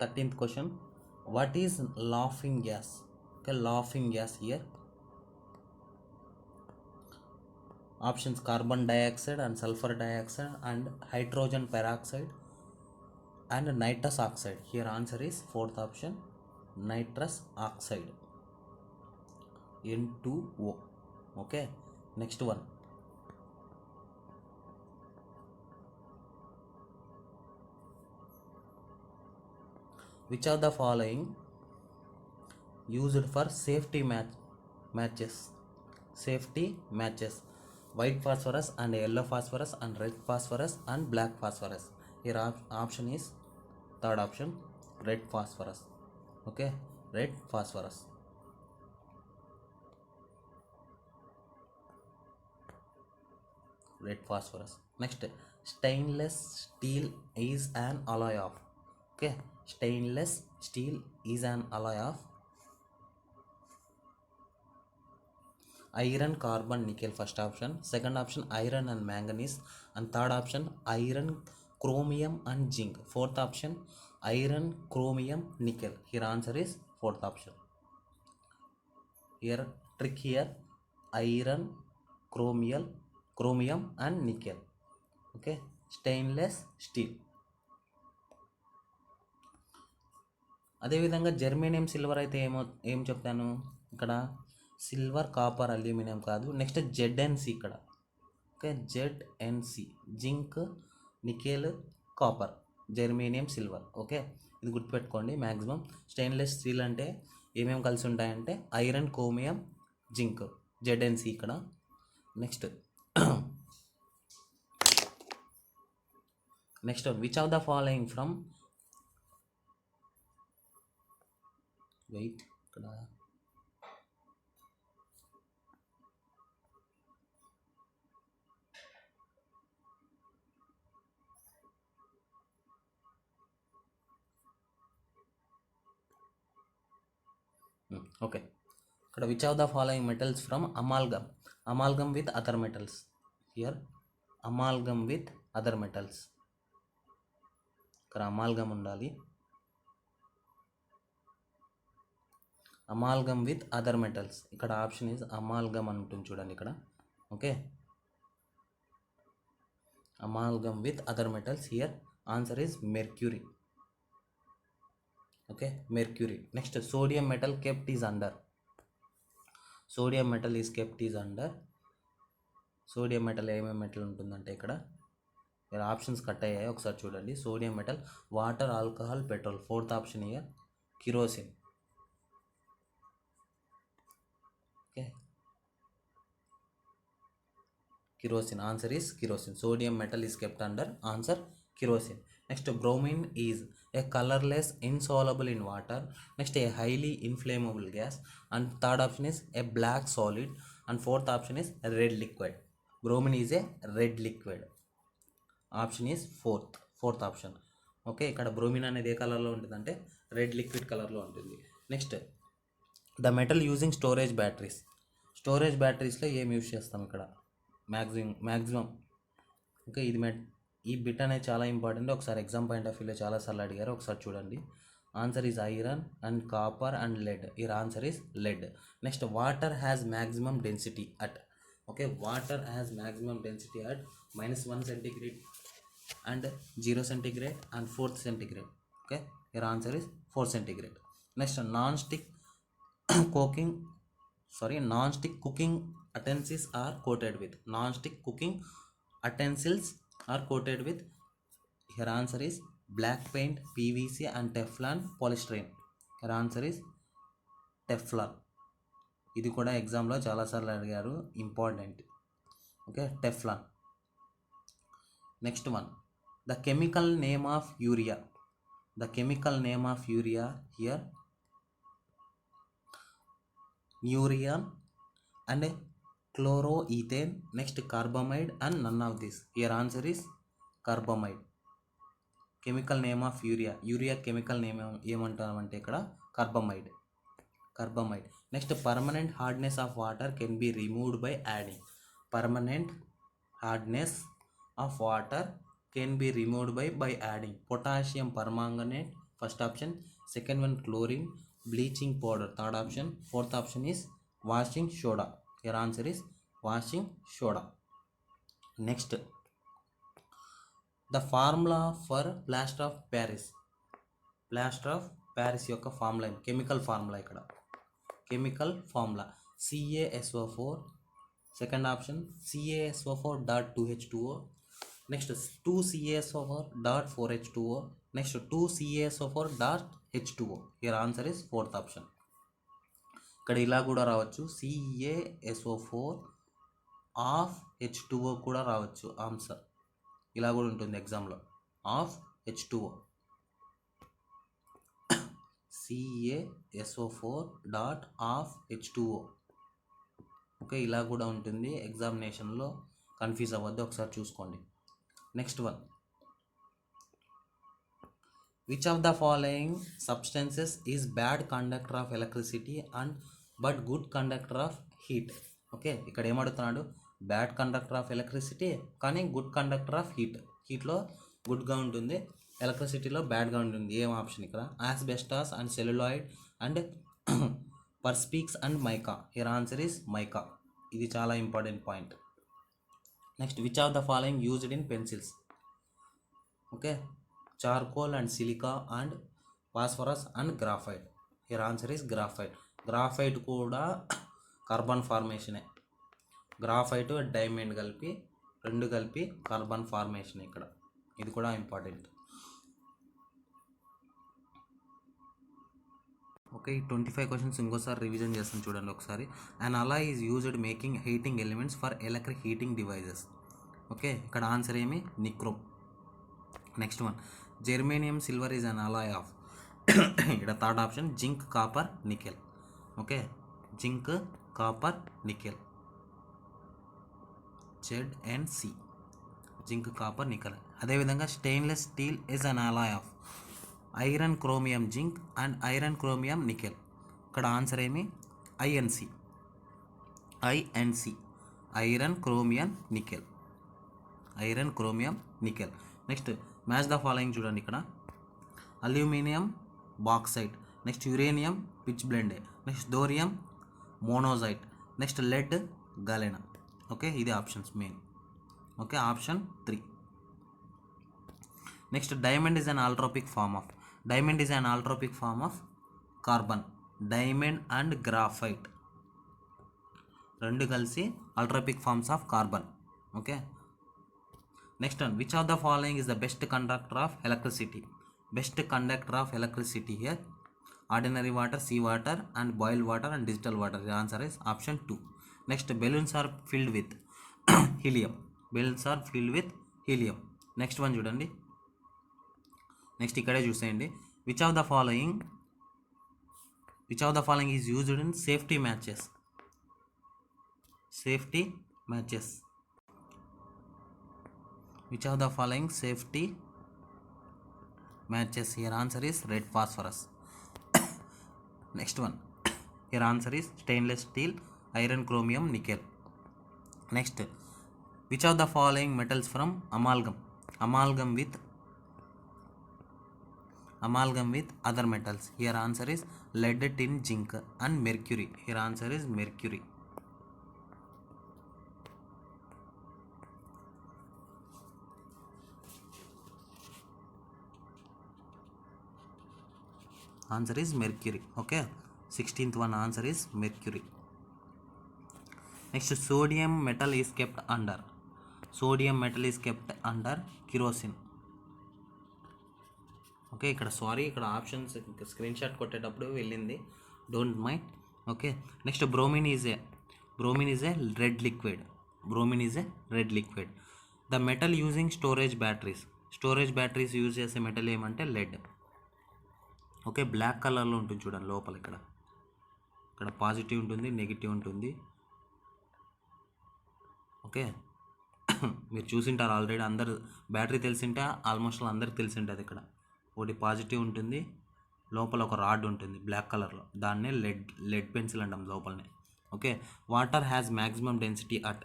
13th question. What is laughing gas? Okay, laughing gas here. Options: carbon dioxide and sulfur dioxide and hydrogen peroxide and nitrous oxide. Here answer is fourth option, nitrous oxide, N2O. Okay, next one. Which of the following used for safety matches? Safety matches: white phosphorus and yellow phosphorus and red phosphorus and black phosphorus. Here option is third option, red phosphorus. Okay, red phosphorus. Red phosphorus. Next, stainless steel is an alloy of. Okay, stainless steel is an alloy of iron, carbon, nickel. First option. Second option, iron and manganese. And third option, iron, chromium and zinc. Fourth option, iron, chromium, nickel. Here answer is fourth option. Here trick here, iron, chromium and nickel. Okay, stainless steel. అదేవిధంగా germanium silver అయితే ఏం చెప్తాను ఇక్కడ, silver, copper, aluminium కాదు. Next ZNC ఇక్కడ. Okay, ZNC, zinc, nickel, copper, germanium, silver. Okay, ఇది గుర్తుపెట్టుకోండి. Maximum stainless steel అంటే ఏమేమి కలిసి ఉంటాయంటే ఐరన్, క్రోమియం, జింక్, ZNC ఇక్కడ. Next which of the following from, wait ఇక్కడ, ఓకే, ఇక్కడ which of the following metals from amalgam with other metals. Here amalgam with other metals. ఇక్కడ అమాల్గమ్ ఉండాలి, amalgam with other metals. ఇక్కడ option is amalgam అని ఉంటుంది చూడండి ఇక్కడ. Okay, amalgam with other metals. Here answer is mercury. Okay, mercury. Next, sodium metal kept is under. Sodium metal is kept is under. Sodium metal ఏమేమి metal ఉంటుందంటే ఇక్కడ options cut అయ్యాయి, ఒకసారి చూడండి. Sodium metal, water, alcohol, petrol. Fourth option year kerosene. Okay, kerosene. Answer is kerosene. Sodium metal is kept under answer kerosene. Next, bromine is a colorless, insoluble in water. Next, a highly inflammable gas. And third option is a black solid. And fourth option is a red liquid. Bromine is a red liquid. Option is fourth option. Okay, ఇక్కడ bromine అనేది ఏ కలర్లో ఉంటుందంటే red liquid కలర్లో ఉంటుంది. Next, the metal using storage batteries. Storage బ్యాటరీస్లో ఏం use చేస్తాం ఇక్కడ, మ్యాక్సిమం. ఓకే, ఈ బిట్ అనేది చాలా ఇంపార్టెంట్. ఒకసారి ఎగ్జామ్ పాయింట్ ఆఫ్ వ్యూలో చాలాసార్లు అడిగారు, ఒకసారి చూడండి. Answer is iron and copper and lead. ఈ answer is lead. Next, water has maximum density at. Okay, water has maximum density at -1 centigrade and 0 centigrade and 4 centigrade. Okay, your answer is 4 centigrade. Next, non-stick cooking utensils are coated with. Non-stick cooking utensils are coated with. Your answer is black paint, PVC and Teflon polystyrene. Your answer is Teflon. ఇది కూడా ఎగ్జామ్లో చాలాసార్లు అడిగారు, important. Okay, Teflon. Next one, the chemical name of urea. The chemical name of urea here, urean and chloroethane. Next, carbamide and none of this. Your answer is carbamide. Chemical name of urea. Urea chemical name ఏమంటామంటే ఇక్కడ carbamide. Next, permanent hardness of water can be removed by adding. Permanent hardness of water can be removed by adding potassium permanganate, first option. Second one chlorine, bleaching powder third option. Fourth option is washing soda. Your answer is washing soda. Next, the formula for plaster of Paris. Plaster of Paris యొక్క formula, chemical formula ఇక్కడ. Chemical formula CaSO4. Second option CaSO4.2H2O. Next 2CaSO4.4H2O. Next 2CaSO4.H2O. Your answer is fourth option. ఇక్కడ ఇలా కూడా రావచ్చు, CaSO4 of H2O కూడా రావచ్చు answer. ఇలా కూడా ఉంటుంది ఎగ్జామ్లో, ఆఫ్ H2O. CaSO4.H2O. ఓకే, ఇలా కూడా ఉంటుంది ఎగ్జామినేషన్లో, కన్ఫ్యూజ్ అవ్వద్దు, ఒకసారి చూసుకోండి. Next one, which of the following substances is bad conductor of electricity and but good conductor of heat. Okay, ఇక్కడ ఏమడుగుతున్నాడు, బ్యాడ్ కండక్టర్ ఆఫ్ ఎలక్ట్రిసిటీ కానీ గుడ్ కండక్టర్ ఆఫ్ హీట్. హీట్లో గుడ్గా ఉంటుంది, ఎలక్ట్రిసిటీలో బ్యాడ్గా ఉంటుంది. ఏం ఆప్షన్ ఇక్కడ, asbestos and celluloid and perspex and mica. Here answer is mica. ఇది చాలా important point. Next, which of the following used in pencils. Okay, charcoal and silica and phosphorus and graphite. Here answer is graphite. Graphite కూడా carbon ఫార్మేషనే. Graphite diamond కలిపి, రెండు కలిపి carbon formation ఇక్కడ. ఇది కూడా important. Okay, ఈ 25 క్వశ్చన్స్ ఇంకోసారి revision చేస్తాను చూడండి ఒకసారి. And alloy is used making heating elements for electric heating devices. Okay, ఇక్కడ ఆన్సర్ ఏమి, nichrome. Next one, germanium silver is an alloy of. ఇక్కడ third option zinc, copper, nickel. Okay, zinc, copper, nickel, ZnC, zinc, copper, nickel. అదేవిధంగా stainless steel is an alloy of iron, chromium, zinc and iron, chromium, nickel. ఇక్కడ answer ఏమి, INC, iron, chromium, nickel, iron, chromium, nickel. Next, match the following చూడండి ఇక్కడ. Aluminium bauxite, next uranium pitch blende, next thorium monazite, next lead galena. Okay, ఇది options main. Okay, option 3. Next, diamond is an allotropic form of. Diamond is an allotropic form of carbon. Diamond and graphite రెండు కలిసి allotropic forms of carbon. Okay, next one, which of the following is the best conductor of electricity. Best conductor of electricity here, ordinary water, sea water and boiled water and digital water. The answer is option 2. Next, balloons are filled with helium. Balloons are filled with helium. Next one చూడండి. Next ఇక్కడే చూసేయండి. Which of the following is used in safety matches. Safety matches. Which of the following safety matches. Here answer is red phosphorus. Next one, here answer is stainless steel, iron, chromium, nickel. Next, which of the following metals from amalgam with other metals. Here answer is lead, tin, zinc and mercury. Here answer is mercury. Answer is mercury. Okay, 16th one answer is mercury. Next, sodium metal is kept under kerosene. Okay, ఇక్కడ ఇక్కడ options screen shot కొట్టేటప్పుడు వెళ్ళింది, don't mind. Okay, next, bromine is a red liquid. The metal using storage batteries use చేసే metal ఏమంటే lead. Okay, black కలర్లో ఉంటుంది చూడండి లోపల. ఇక్కడ పాజిటివ్ ఉంటుంది, నెగిటివ్ ఉంటుంది. ఓకే, మీరు చూసింటారు ఆల్రెడీ, అందరు బ్యాటరీ తెలిసింటే ఆల్మోస్ట్ అందరికి తెలిసింటుంది. ఇక్కడ ఒకటి పాజిటివ్ ఉంటుంది, లోపల ఒక రాడ్ ఉంటుంది బ్లాక్ కలర్లో, దాన్నే లెడ్ పెన్సిల్ అంటాం లోపలనే. Okay, water has maximum density at.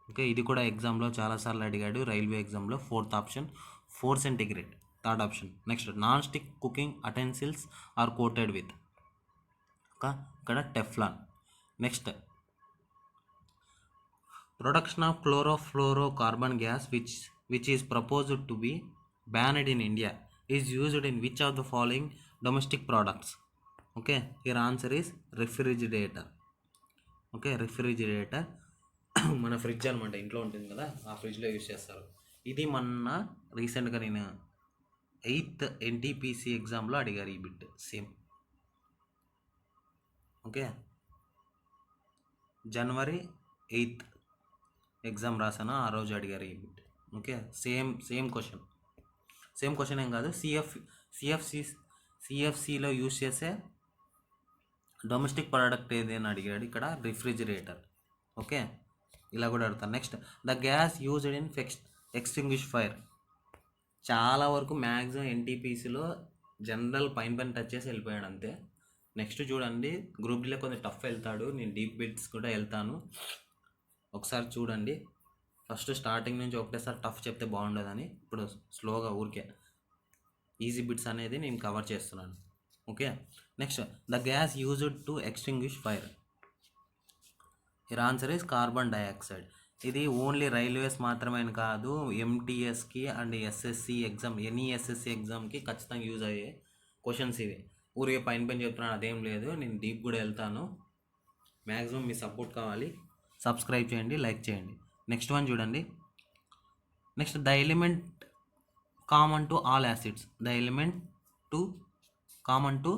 Okay, ఇది కూడా ఎగ్జామ్లో చాలాసార్లు అడిగాడు, రైల్వే ఎగ్జామ్లో. 4th option 4 centigrade. Third option. Next non stick cooking utensils are coated with, ఇక్కడ Teflon. Next production of chlorofluorocarbon gas which is proposed to be banned in India is used in which of the following domestic products. Okay, here answer is refrigerator. Okay, refrigerator మన fridge అనమాట, ఇంట్లో ఉంటుంది కదా, ఆ ఫ్రిడ్జ్లో use చేస్తారు. ఇది మొన్న రీసెంట్గా నేను 8th NTPC ఎగ్జామ్లో అడిగారు ఈ bit same. Okay, January 8th exam రాసాను, ఆ రోజు అడిగారు ఈ బిట్. ఓకే, సేమ్ క్వశ్చన్ ఏం కాదు, సిఎఫ్సిలో యూజ్ చేసే డొమెస్టిక్ ప్రోడక్ట్ ఏది అని అడిగాడు ఇక్కడ, రిఫ్రిజిరేటర్. ఓకే, ఇలా కూడా అడుగుతాను. Next the gas used in extinguish fire. చాలా వరకు మ్యాక్సిమం ఎన్టీపీసీలో జనరల్ పైన టచ్ చేసి వెళ్ళిపోయాడు అంతే. నెక్స్ట్ చూడండి, గ్రూప్ డీలో కొంచెం టఫ్ వెళ్తాడు, నేను డీప్ బిట్స్ కూడా వెళ్తాను, ఒకసారి చూడండి. ఫస్ట్ స్టార్టింగ్ నుంచి ఒకటేసారి టఫ్ చెప్తే బాగుండదని, ఇప్పుడు స్లోగా ఊరికే ఈజీ బిట్స్ అనేది నేను కవర్ చేస్తున్నాను. Okay, next the gas used to extinguish fire. Here answer is carbon dioxide. ఇది ఓన్లీ రైల్వేస్ మాత్రమే కాదు, ఎంటీఎస్కి and SSC exam, any SSC ఎగ్జామ్కి ఖచ్చితంగా యూజ్ అయ్యే క్వశ్చన్స్ ఇవి. ఊరికే పైన చెప్తున్నాను అదేం లేదు, నేను డీప్ కూడా వెళ్తాను. మ్యాక్సిమం మీ సపోర్ట్ కావాలి, సబ్స్క్రైబ్ చేయండి, లైక్ చేయండి. నెక్స్ట్ వన్ చూడండి. Next the element common to all acids. The element common to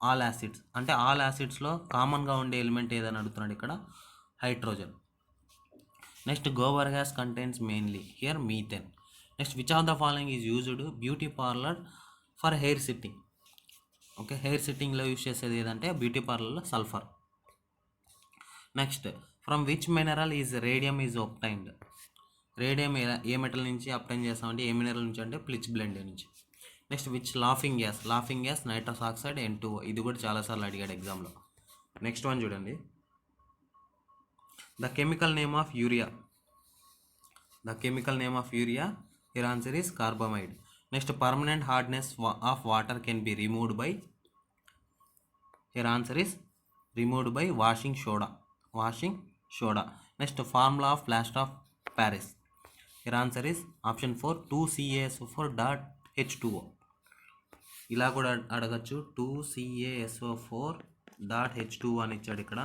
all acids అంటే ఆల్ యాసిడ్స్లో కామన్గా ఉండే ఎలిమెంట్ ఏదని అడుగుతున్నాడు ఇక్కడ, hydrogen. Next gobar gas contains mainly here methane. Next which of the following is used beauty parlour for hair setting. Okay, hair సిట్టింగ్లో use చేసేది ఏదంటే బ్యూటీ పార్లర్లో sulphur. Next from which mineral is radium is obtained. Radium ఏ metal నుంచి obtain చేస్తామంటే, ఏ mineral నుంచి అంటే ప్లిచ్ బ్లెండ్ నుంచి. Next which laughing gas nitrous oxide N2O. ఇది కూడా చాలాసార్లు అడిగాడు ఎగ్జామ్లో. నెక్స్ట్ వన్ చూడండి, the chemical name of urea. Here answer is carbamide. Next permanent hardness of water can be removed by. Here answer is removed by washing soda. Next formula of plaster of Paris. Here answer is option 4 2CaSO4.H2O. ఇలా కూడా అడగచ్చు, 2CaSO4.H2O అని ఇచ్చాడు ఇక్కడ.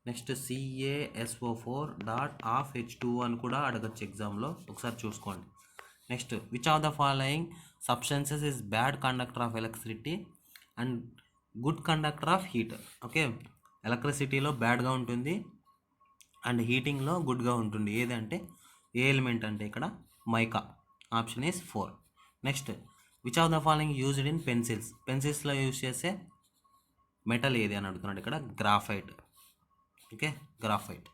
Next CaSO4.H2O అని కూడా అడగచ్చు ఎగ్జామ్లో, ఒకసారి చూసుకోండి. Next which of the following substances is bad conductor of electricity and good conductor of heat. Okay, ఎలక్ట్రిసిటీలో బ్యాడ్గా ఉంటుంది అండ్ హీటింగ్లో గుడ్గా ఉంటుంది. ఏదంటే ఏ ఎలిమెంట్ అంటే ఇక్కడ mica. Option is 4. Next which of the following used in పెన్సిల్స్లో యూజ్ చేసే మెటల్ ఏది అని అడుగుతున్నాడు ఇక్కడ, గ్రాఫైట్. Okay, graphite.